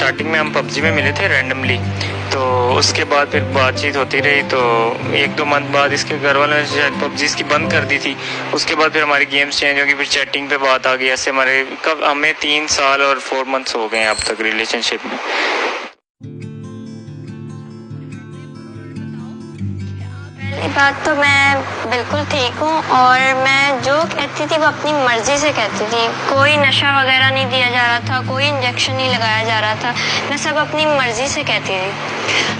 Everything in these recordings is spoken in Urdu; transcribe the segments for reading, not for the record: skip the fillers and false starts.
اسٹارٹنگ میں ہم پب جی میں ملے تھے رینڈملی، تو اس کے بعد پھر بات چیت ہوتی رہی، تو 1-2 منتھ بعد اس کے گھر والوں نے شاید پب جی اس کی بند کر دی تھی. اس کے بعد پھر ہماری گیمز چینج ہو گئی، پھر چیٹنگ پہ بات آ گئی. ایسے ہمیں 3 سال اور 4 منتھس ہو گئے ہیں اب تک ریلیشن شپ میں. پہلی بات تو میں بالکل ٹھیک ہوں، اور میں جو کہتی تھی وہ اپنی مرضی سے کہتی تھی. کوئی نشہ وغیرہ نہیں دیا جا رہا تھا، کوئی انجیکشن نہیں لگایا جا رہا تھا، میں سب اپنی مرضی سے کہتی تھی.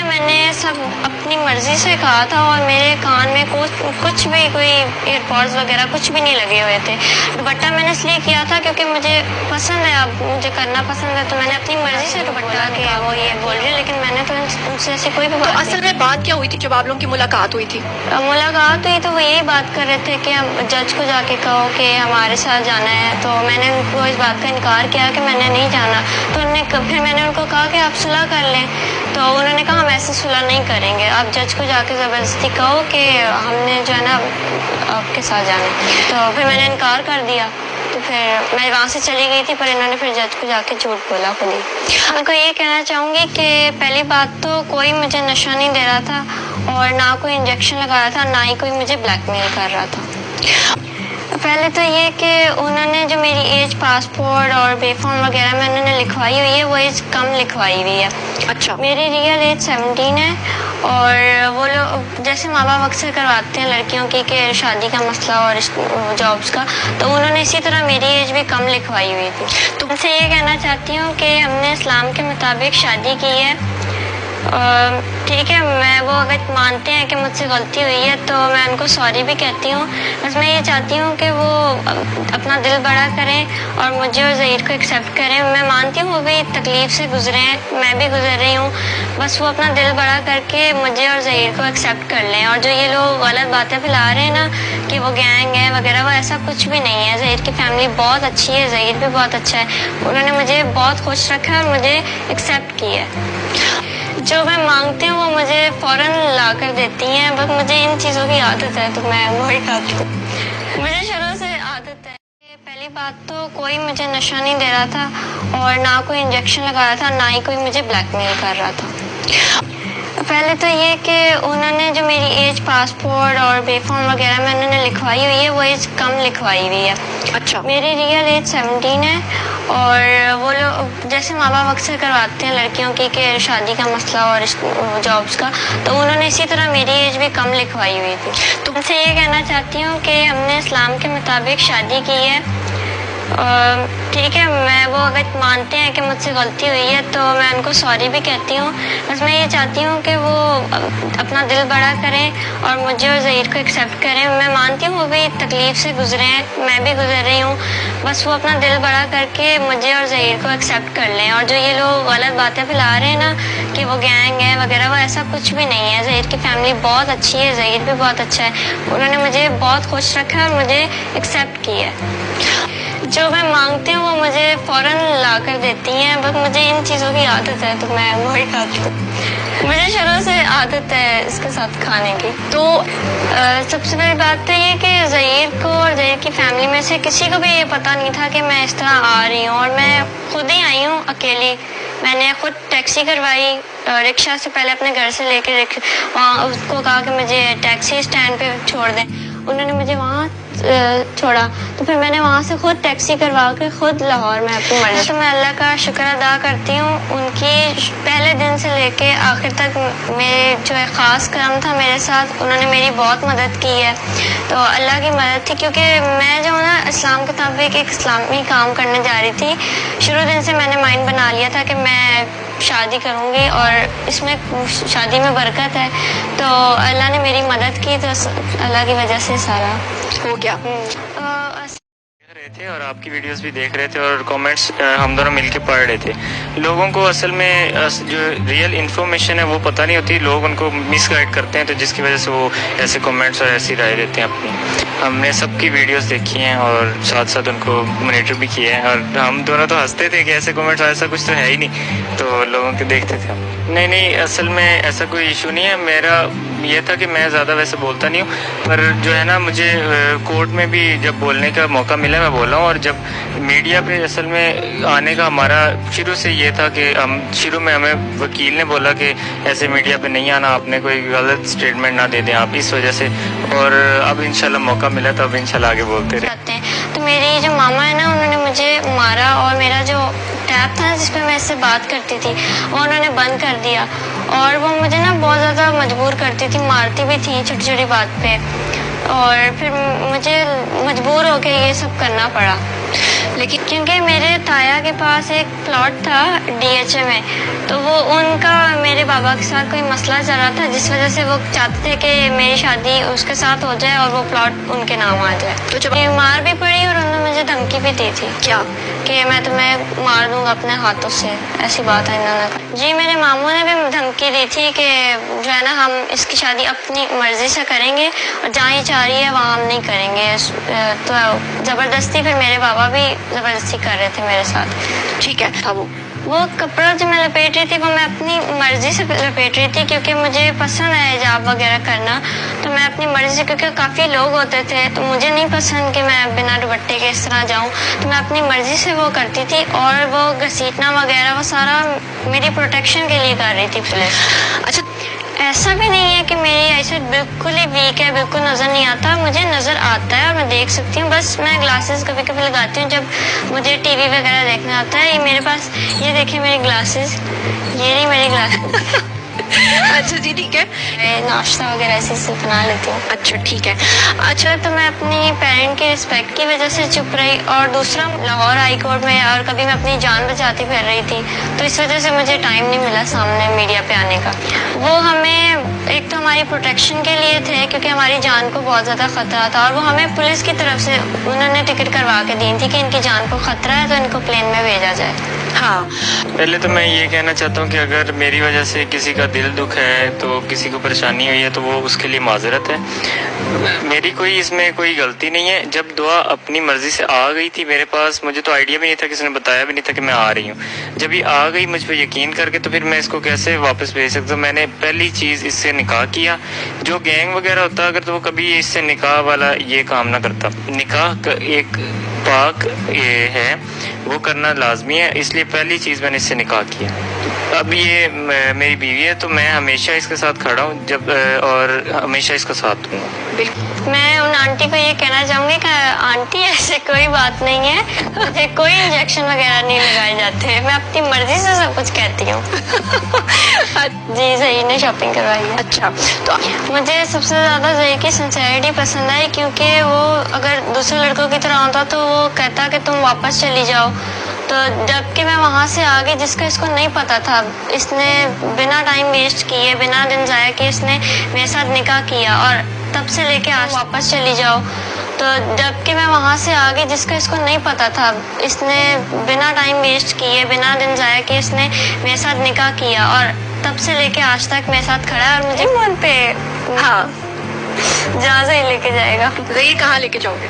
میں نے سب اپنی مرضی سے کہا تھا، اور میرے کان میں کچھ بھی کوئی ایئر پوڈز وغیرہ کچھ بھی نہیں لگے ہوئے تھے. دوپٹہ میں نے اس لیے کیا تھا کیونکہ مجھے پسند ہے، اب مجھے کرنا پسند ہے، تو میں نے اپنی مرضی سے دوپٹہ کیا. وہ یہ بول رہی، لیکن میں نے تو ان سے ایسی کوئی بھی بات نہیں. اصل میں بات کیا ہوئی تھی جب آپ لوگوں کی ملاقات ہوئی تھی؟ ملاقات ہوئی تو وہ یہی بات کر رہے تھے کہ جج کو جا کے کہو کہ ہمارے ساتھ جانا ہے. تو میں نے ان کو اس بات کا انکار کیا کہ میں نے نہیں جانا. تو پھر میں نے ان کو کہا کہ آپ صلح کر لیں. تو انہوں نے کہا ہم ایسے صلح نہیں کریں گے، آپ جج کو جا کے زبردستی کہو کہ ہم نے جو ہے نا آپ کے ساتھ جانا ہے. تو پھر میں نے انکار کر دیا. تو پھر میں وہاں سے چلی گئی تھی، پر انہوں نے پھر جج کو جا کے جھوٹ بولا خود ہی. ان کو یہ کہنا چاہوں گی کہ پہلی بات تو کوئی مجھے نشہ نہیں دے رہا تھا، اور نہ کوئی انجیکشن لگایا تھا، نہ ہی کوئی مجھے بلیک میل کر رہا تھا. پہلے تو یہ کہ انہوں نے جو میری ایج پاسپورٹ اور بے فارم وغیرہ میں انہوں نے لکھوائی ہوئی ہے، وہ ایج کم لکھوائی ہوئی ہے. اچھا. میری ریئل ایج 17 ہے، اور وہ لوگ جیسے ماں باپ اکثر کرواتے ہیں لڑکیوں کی کہ شادی کا مسئلہ اور جابس کا، تو انہوں نے اسی طرح میری ایج بھی کم لکھوائی ہوئی تھی. تو ان سے یہ کہنا چاہتی ہوں کہ ہم نے اسلام کے مطابق شادی کی ہے. ٹھیک ہے، میں وہ اگر مانتے ہیں کہ مجھ سے غلطی ہوئی ہے تو میں ان کو سوری بھی کہتی ہوں. بس میں یہ چاہتی ہوں کہ وہ اپنا دل بڑا کریں اور مجھے اور ظہیر کو ایکسیپٹ کریں. میں مانتی ہوں وہ بھی تکلیف سے گزرے ہیں، میں بھی گزر رہی ہوں. بس وہ اپنا دل بڑا کر کے مجھے اور ظہیر کو ایکسیپٹ کر لیں. اور جو یہ لوگ غلط باتیں پھیلا رہے ہیں نا کہ وہ گینگ ہے وغیرہ، وہ ایسا کچھ بھی نہیں ہے. ظہیر کی فیملی بہت اچھی ہے، ظہیر بھی بہت اچھا ہے. انہوں نے مجھے بہت خوش رکھا ہے اور مجھے ایکسیپٹ کیا ہے. جو میں مانگتی ہوں وہ مجھے فوراً لا کر دیتی ہیں. بس مجھے ان چیزوں کی عادت ہے تو میں وہی کھاتی ہوں. مجھے شروع سے عادت ہے. پہلی بات تو کوئی مجھے نشہ نہیں دے رہا تھا، اور نہ کوئی انجیکشن لگایا تھا، نہ ہی کوئی مجھے بلیک میل کر رہا تھا. پہلے تو یہ کہ انہوں نے جو میری ایج پاسپورٹ اور بے فارم وغیرہ میں انہوں نے لکھوائی ہوئی ہے، وہ ایج کم لکھوائی ہوئی ہے. اچھا. میری ریئل ایج 17 ہے، اور وہ لوگ جیسے ماں باپ اکثر کرواتے ہیں لڑکیوں کی کہ شادی کا مسئلہ اور جابس کا، تو انہوں نے اسی طرح میری ایج بھی کم لکھوائی ہوئی تھی. تو ان سے یہ کہنا چاہتی ہوں کہ ہم نے اسلام کے مطابق شادی کی ہے. ٹھیک ہے، میں وہ اگر مانتے ہیں کہ مجھ سے غلطی ہوئی ہے تو میں ان کو سوری بھی کہتی ہوں. بس میں یہ چاہتی ہوں کہ وہ اپنا دل بڑا کریں اور مجھے اور ظہیر کو ایکسیپٹ کریں. میں مانتی ہوں وہ بھی تکلیف سے گزرے ہیں، میں بھی گزر رہی ہوں. بس وہ اپنا دل بڑا کر کے مجھے اور ظہیر کو ایکسیپٹ کر لیں. اور جو یہ لوگ غلط باتیں پھیلا رہے ہیں نا کہ وہ گینگ ہے وغیرہ، وہ ایسا کچھ بھی نہیں ہے. ظہیر کی فیملی بہت اچھی ہے، ظہیر بھی بہت اچھا ہے. انہوں نے مجھے بہت خوش رکھا ہے اور مجھے ایکسیپٹ کیا ہے. جو میں مانگتی ہوں وہ مجھے فوراً لا کر دیتی ہیں. بس مجھے ان چیزوں کی عادت ہے تو میں وہی کھاتی ہوں. مجھے شروع سے عادت ہے اس کے ساتھ کھانے کی. تو سب سے پہلی بات تو یہ کہ ظہیر کو اور ظہیر کی فیملی میں سے کسی کو بھی یہ پتہ نہیں تھا کہ میں اس طرح آ رہی ہوں. اور میں خود ہی آئی ہوں اکیلی. میں نے خود ٹیکسی کروائی رکشہ سے، پہلے اپنے گھر سے لے کے وہاں اس کو کہا کہ مجھے ٹیکسی اسٹینڈ پہ چھوڑ دیں. انہوں نے مجھے وہاں چھوڑا، تو پھر میں نے وہاں سے خود ٹیکسی کروا کے خود لاہور میں اپنی مرضی. تو میں اللہ کا شکر ادا کرتی ہوں. ان کی پہلے دن سے لے کے آخر تک میرے جو خاص کرم تھا میرے ساتھ، انہوں نے میری بہت مدد کی ہے. تو اللہ کی مدد تھی، کیونکہ میں جو نا اسلام کے مطابق ایک اسلامی کام کرنے جا رہی تھی. شروع دن سے میں نے مائنڈ بنا لیا تھا کہ میں شادی کروں گی اور اس میں شادی میں برکت ہے. تو اللہ نے میری مدد کی، تو اللہ کی وجہ سے سارا ہو گیا. رہے تھے اور آپ کی ویڈیوز بھی دیکھ رہے تھے اور کامنٹس ہم دونوں مل کے پڑھ رہے تھے. لوگوں کو اصل میں جو ریئل انفارمیشن ہے وہ پتہ نہیں ہوتی, لوگ ان کو مس گائڈ کرتے ہیں, تو جس کی وجہ سے وہ ایسے کامنٹس اور ایسی رائے دیتے ہیں اپنی. ہم نے سب کی ویڈیوز دیکھی ہیں اور ساتھ ساتھ ان کو مانیٹر بھی کیا ہے, اور ہم دونوں تو ہنستے تھے کہ ایسے کامنٹس ایسا کچھ تو ہے ہی نہیں, تو لوگوں کے دیکھتے تھے ہم. نہیں, اصل میں ایسا کوئی ایشو نہیں ہے. میرا یہ تھا کہ میں زیادہ ویسے بولتا نہیں ہوں, پر جو ہے نا مجھے کورٹ میں بھی جب بولنے کا موقع ملا میں بولا ہوں. اور جب میڈیا پہ اصل میں آنے کا ہمارا شروع سے یہ تھا کہ شروع میں ہمیں وکیل نے بولا کہ ایسے میڈیا پہ نہیں آنا, آپ نے کوئی غلط اسٹیٹمنٹ نہ دے دیں آپ, اس وجہ سے. اور اب انشاءاللہ موقع ملا تو اب انشاءاللہ آگے بولتے رہے. تو میری جو ماما ہے نا, انہوں نے مجھے مارا اور میرا جو ٹیب تھا جس پہ میں اس سے بات کرتی تھی وہ انہوں نے بند کر دیا, اور وہ مجھے نا بہت زیادہ مجبور کرتی تھی, مارتی بھی تھی چھوٹی چھوٹی بات پہ, اور پھر مجھے مجبور ہو کے یہ سب کرنا پڑا. لیکن کیونکہ میرے تایا کے پاس ایک پلاٹ تھا DHA میں, تو وہ ان کا میرے بابا کے ساتھ کوئی مسئلہ چل رہا تھا, جس وجہ سے وہ چاہتے تھے کہ میری شادی اس کے ساتھ ہو جائے اور وہ پلاٹ ان کے نام آ جائے. تو جب مار بھی پڑی اور انہوں نے مجھے دھمکی بھی دی تھی کیا کہ میں تمہیں مار دوں گا اپنے ہاتھوں سے, ایسی بات ہے انہوں نے. جی میرے ماموں نے بھی دھمکی دی تھی کہ جو ہے نا ہم اس کی شادی اپنی مرضی سے کریں گے, اور جہاں یہ چاہ رہی ہے وہاں ہم نہیں کریں گے. تو زبردستی پھر میرے بابا بھی زبردستی کر رہے تھے میرے ساتھ. ٹھیک ہے تھا وہ کپڑا جو میں لپیٹ رہی تھی وہ میں اپنی مرضی سے لپیٹ رہی تھی, کیونکہ مجھے پسند ہے حجاب وغیرہ کرنا, تو میں اپنی مرضی سے, کیونکہ کافی لوگ ہوتے تھے تو مجھے نہیں پسند کہ میں بنا دوپٹے کے اس طرح جاؤں, تو میں اپنی مرضی سے وہ کرتی تھی. اور وہ گھسیٹنا وغیرہ وہ سارا میری پروٹیکشن کے لیے کر رہی تھی پولیس. اچھا ایسا بھی نہیں ہے کہ میری آئی سائٹ بالکل ہی ویک ہے, بالکل نظر نہیں آتا, مجھے نظر آتا ہے اور میں دیکھ سکتی ہوں. بس میں گلاسز کبھی کبھی لگاتی ہوں جب مجھے ٹی وی وغیرہ دیکھنا آتا ہے. یہ میرے پاس, یہ دیکھیں میری گلاسز, یہ نہیں میری گلاسز. اچھا جی ٹھیک ہے. میں ناشتہ وغیرہ ایسے سے بنا لیتی ہوں. اچھا ٹھیک ہے. اچھا تو میں اپنی پیرنٹ کی رسپیکٹ کی وجہ سے چپ رہی, اور دوسرا لاہور ہائی کورٹ میں, اور کبھی میں اپنی جان بچاتی پھر رہی تھی, تو اس وجہ سے مجھے ٹائم نہیں ملا سامنے میڈیا پہ آنے کا. وہ ہمیں ایک تو ہماری پروٹیکشن کے لیے تھے کیونکہ ہماری جان کو بہت زیادہ خطرہ تھا, اور وہ ہمیں پولیس کی طرف سے انہوں نے ٹکٹ کروا کے دی تھی کہ ان کی جان کو خطرہ ہے تو ان کو پلین میں بھیجا جائے. ہاں پہلے تو میں یہ کہنا چاہتا ہوں کہ اگر میری وجہ سے کسی کا دل دکھ ہے, تو کسی کو پریشانی ہوئی ہے, تو وہ اس کے لیے معذرت ہے. میری کوئی اس میں کوئی غلطی نہیں ہے. جب دعا اپنی مرضی سے آ گئی تھی میرے پاس, مجھے تو آئیڈیا بھی نہیں تھا, کسی نے بتایا بھی نہیں تھا کہ میں آ رہی ہوں. جب یہ آ گئی مجھ پہ یقین کر کے, تو پھر میں اس کو کیسے واپس بھیج سکتا ہوں. میں نے پہلی چیز اس سے نکاح کیا. جو گینگ وغیرہ ہوتا اگر, تو وہ کبھی اس سے نکاح والا یہ کام نہ کرتا. نکاح ایک پاک یہ ہے, وہ کرنا لازمی ہے, اس لیے پہلی چیز میں نے اس سے نکاح کیا. اب یہ میری بیوی ہے, تو میں ہمیشہ اس کے ساتھ کھڑا ہوں جب, اور ہمیشہ اس کا ساتھ دوں. میں ان آنٹی کو یہ کہنا چاہوں گی کہ آنٹی ایسے کوئی بات نہیں ہے, مجھے کوئی انجیکشن وغیرہ نہیں لگائے جاتے ہیں, میں اپنی مرضی سے سب کچھ کہتی ہوں. جی زہیر نے شاپنگ کروائی ہے. اچھا تو مجھے سب سے زیادہ زہیر کی سنسیئرٹی پسند آئی, کیونکہ وہ اگر دوسرے لڑکوں کی طرح ہوتا تو وہ کہتا کہ تم واپس چلی جاؤ, تو جب کہ میں وہاں سے آ گئی جس کا اس کو نہیں پتا تھا, اس نے بنا ٹائم ویسٹ کیے, بنا دن ضائع کیے اس نے میرے ساتھ نکاح کیا, اور تب سے لے کے آج واپس چلی جاؤ. تو جب کہ میں وہاں سے آ گئی جس کا اس کو نہیں پتا تھا, اس نے بنا ٹائم ویسٹ کیے, بنا دن ضائع کیے اس نے میرے ساتھ نکاح کیا, اور تب سے لے کے آج تک میرے ساتھ کھڑا ہے. اور مجھے من پہ ہاں جہاں سے لے کے جائے گا. یہ کہاں لے کے جاؤ گے؟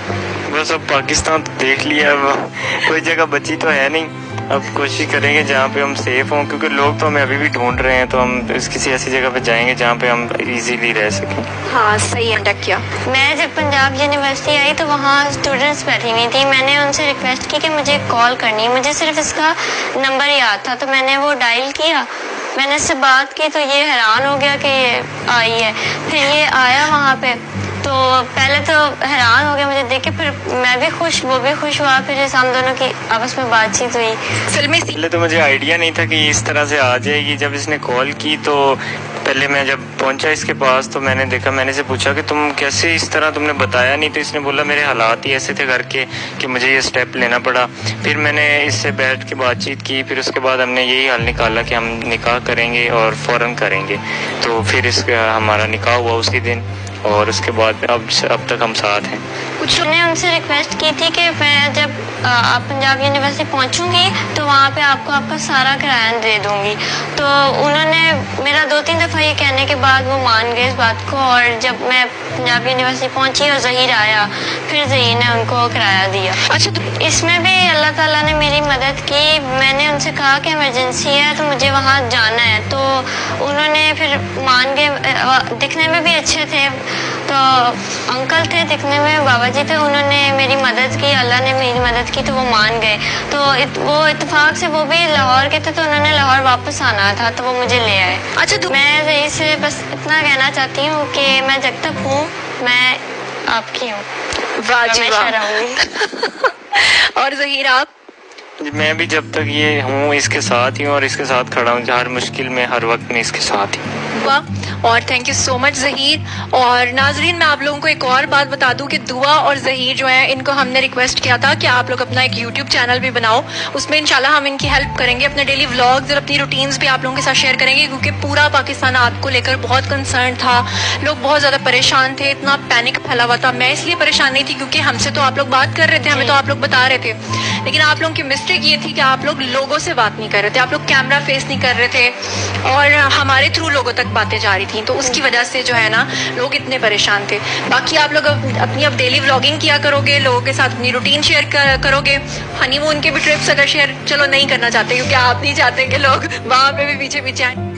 بس اب پاکستان تو دیکھ لیا, اب کوئی جگہ بچی تو ہے نہیں. اب کوشش کریں گے جہاں پہ ہم سیف ہوں, کیونکہ لوگ تو ہمیں ابھی بھی ڈھونڈ رہے ہیں, تو ہم کسی ایسی جگہ پہ جائیں گے جہاں پہ ہم ایزیلی رہ سکیں. ہاں صحیح ہے. کیا میں جب پنجاب یونیورسٹی آئی تو وہاں اسٹوڈنٹس بیٹھی ہوئی تھی, میں نے ان سے ریکویسٹ کی کہ مجھے کال کرنی ہے, مجھے صرف اس کا نمبر یاد تھا, تو میں نے وہ ڈائل کیا, میں نے اس سے بات کی, تو یہ حیران ہو گیا کہ یہ آئی ہے. پھر یہ آیا وہاں پہ, تو پہلے تو حیران ہو گیا مجھے دیکھ کے, پھر میں بھی خوش, وہ بھی خوش ہوا, پھر ہم دونوں کی آپس میں بات چیت ہوئی. پہلے تو مجھے آئیڈیا نہیں تھا کہ اس طرح سے آ جائے گی. جب اس نے کال کی تو پہلے میں جب پہنچا اس کے پاس, تو میں نے دیکھا, میں نے اسے پوچھا کہ تم کیسے اس طرح, تم نے بتایا نہیں. تو اس نے بولا میرے حالات ہی ایسے تھے گھر کے کہ مجھے یہ اسٹیپ لینا پڑا. پھر میں نے اس سے بیٹھ کے بات چیت کی, پھر اس کے بعد ہم نے یہی حل نکالا کہ ہم نکاح کریں گے اور فوراً کریں گے. تو پھر اس کا ہمارا نکاح ہوا اسی دن, اور اس کے بعد اب تک ہم ساتھ ہیں. کچھ نے ان سے ریکویسٹ کی تھی کہ میں جب آپ پنجاب یونیورسٹی پہنچوں گی تو وہاں پہ آپ کو آپ کا سارا کرایہ دے دوں گی. تو انہوں نے میرا 2-3 دفعہ یہ کہنے کے بعد وہ مان گئے اس بات کو. اور جب میں پنجاب یونیورسٹی پہنچی اور ظہیر آیا, پھر ظہیر نے ان کو کرایہ دیا. اچھا اس میں بھی اللہ تعالیٰ نے میری مدد کی. میں نے ان سے کہا کہ ایمرجنسی ہے تو مجھے وہاں جانا ہے, تو انہوں نے پھر مان گئے. دکھنے میں بھی اچھے تھے, تو انکل تھے دکھنے میں, بابا جی تھے, انہوں نے میری مدد کی, اللہ نے میری مدد کی, تو وہ مان گئے. تو وہ اتفاق سے وہ بھی لاہور کے تھے, تو انہوں نے لاہور واپس آنا تھا تو وہ مجھے لے آئے. اچھا میں ظہیر سے بس اتنا کہنا چاہتی ہوں کہ میں جب تک ہوں میں آپ کی ہوں, واہ جی ہمیشہ واہ. رہوں گی. اور ظہیر آپ؟ میں بھی جب تک یہ ہوں اس کے ساتھ ہی ہوں, اور اس کے ساتھ کھڑا ہوں ہر مشکل میں, ہر وقت میں اس کے ساتھ ہی. واہ, اور تھینک یو سو مچ ظہیر. اور ناظرین میں آپ لوگوں کو ایک اور بات بتا دوں کہ دعا اور ظہیر جو ہیں ان کو ہم نے ریکویسٹ کیا تھا کہ آپ لوگ اپنا ایک یوٹیوب چینل بھی بناؤ, اس میں انشاءاللہ ہم ان کی ہیلپ کریں گے, اپنے ڈیلی ولاگز اور اپنی روٹینز بھی آپ لوگوں کے ساتھ شیئر کریں گے, کیونکہ پورا پاکستان آپ کو لے کر بہت کنسرن تھا, لوگ بہت زیادہ پریشان تھے, اتنا پینک پھیلا ہوا تھا. میں اس لیے پریشان نہیں تھی کیونکہ ہم سے تو آپ لوگ بات کر رہے تھے, ہمیں تو آپ لوگ بتا رہے تھے, لیکن آپ لوگوں کی مسٹیک یہ تھی کہ آپ لوگ لوگوں سے بات نہیں کر رہے تھے, آپ لوگ کیمرہ فیس نہیں کر رہے تھے, اور ہمارے تھرو لوگوں تک باتیں جا رہی تھیں, تو اس کی وجہ سے جو ہے نا لوگ اتنے پریشان تھے. باقی آپ لوگ اپنی اب ڈیلی ولاگنگ کیا کرو گے, لوگوں کے ساتھ اپنی روٹین شیئر کرو گے. ہنی مون کے بھی ٹرپس اگر شیئر چلو نہیں کرنا چاہتے کیونکہ آپ نہیں چاہتے کہ لوگ وہاں پہ بھی پیچھے پیچھے آئیں.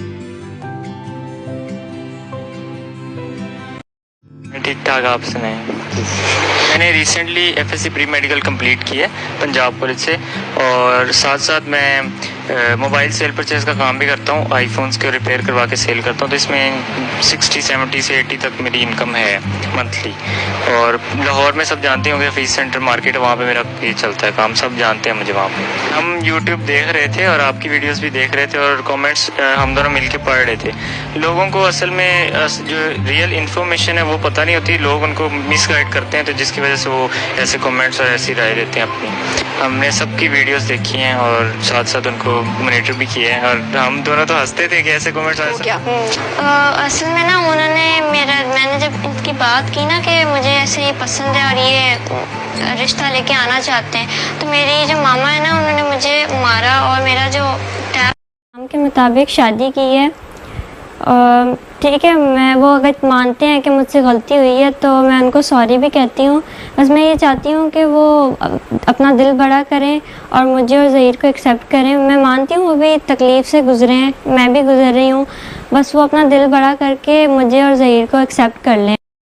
ٹھیک ٹھاک, آپ سنائیں. میں نے recently F S C pre medical complete کی ہے پنجاب کالج سے, اور ساتھ ساتھ میں موبائل سیل پرچیز کا کام بھی کرتا ہوں, آئی فونس کے ریپیئر کروا کے سیل کرتا ہوں. تو اس میں 60-70 سے 80 تک میری انکم ہے منتھلی. اور لاہور میں سب جانتے ہوں گے فیس سینٹر مارکیٹ, وہاں پہ میرا یہ چلتا ہے کام, سب جانتے ہیں مجھے وہاں پہ. ہم یوٹیوب دیکھ رہے تھے اور آپ کی ویڈیوز بھی دیکھ رہے تھے, اور کامنٹس ہم دونوں مل کے پڑھ رہے تھے. لوگوں کو اصل میں جو ریئل انفارمیشن ہے وہ پتہ نہیں ہوتی, لوگ ان کو مس گائڈ کرتے ہیں, تو جس کی وجہ سے وہ ایسے کامنٹس اور ایسی رائے دیتے ہیں اپنی. ہم نے سب کی ویڈیوز دیکھی ہیں اور ساتھ ساتھ ان کو مانیٹر بھی کیے ہیں, اور ہم دونوں تو ہنستے تھے کہ ایسے کامنٹس اصل میں نا انہوں نے میں نے جب ان کی بات کی نا کہ مجھے ایسے ہی پسند ہے اور یہ رشتہ لے کے آنا چاہتے ہیں, تو میری جو ماما ہے نا انہوں نے مجھے مارا, اور میرا جو ٹیب کے مطابق شادی کی ہے. ٹھیک ہے, میں وہ اگر مانتے ہیں کہ مجھ سے غلطی ہوئی ہے تو میں ان کو سوری بھی کہتی ہوں. بس میں یہ چاہتی ہوں کہ وہ اپنا دل بڑا کریں اور مجھے اور ظہیر کو ایکسیپٹ کریں. میں مانتی ہوں وہ بھی تکلیف سے گزرے ہیں, میں بھی گزر رہی ہوں, بس وہ اپنا دل بڑا کر کے مجھے اور ظہیر کو ایکسیپٹ کر لیں.